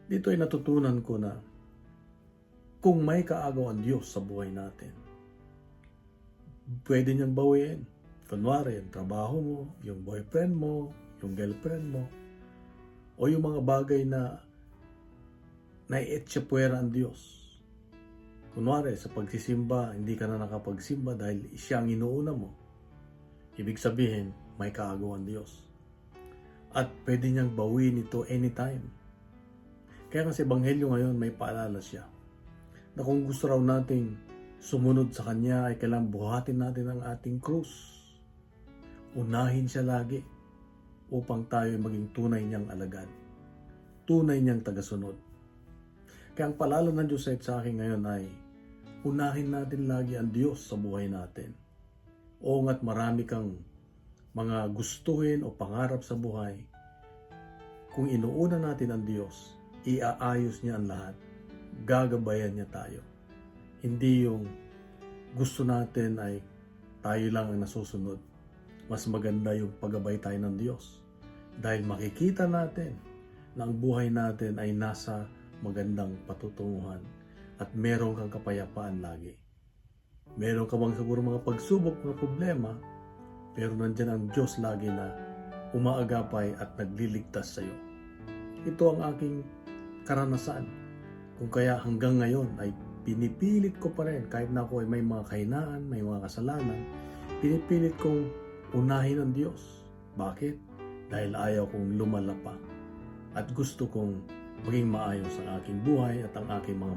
Dito ay natutunan ko na kung may kaagaw ang Diyos sa buhay natin, pwede niyang bawiin. Kunwari, yung trabaho mo, yung boyfriend mo, yung girlfriend mo, o yung mga bagay na naietsyapwera ang Diyos. Kunwari, sa pagsisimba, hindi ka na nakapagsimba dahil siya ang inuuna mo. Ibig sabihin, may kaagaw ang Diyos. At pwede niyang bawiin ito anytime. Kaya nga sa Ebanghelyo ngayon, may paalala siya na kung gusto raw nating sumunod sa Kanya ay kailangang buhatin natin ang ating krus. Unahin siya lagi upang tayo maging tunay niyang alagad. Tunay niyang tagasunod. Kaya ang paalala ng Diyos sa akin ngayon ay unahin natin lagi ang Diyos sa buhay natin. Oo nga't marami kang mga gustuhin o pangarap sa buhay. Kung inuuna natin ang Diyos, iaayos niya ang lahat. Gagabayan niya tayo. Hindi yung gusto natin ay tayo lang ang nasusunod. Mas maganda yung paggabay tayo ng Diyos. Dahil makikita natin na ang buhay natin ay nasa magandang patutunguhan at meron kang kapayapaan lagi. Meron ka bang siguro mga pagsubok, mga problema, pero nandyan ang Diyos lagi na umaagapay at nagliligtas sa iyo. Ito ang aking karanasan. Kung kaya hanggang ngayon ay pinipilit ko pa rin, kahit na ako ay may mga kahinaan, may mga kasalanan, pinipilit kong unahin ang Diyos. Bakit? Dahil ayaw kong lumala pa at gusto kong maging maayos ang aking buhay at ang aking mga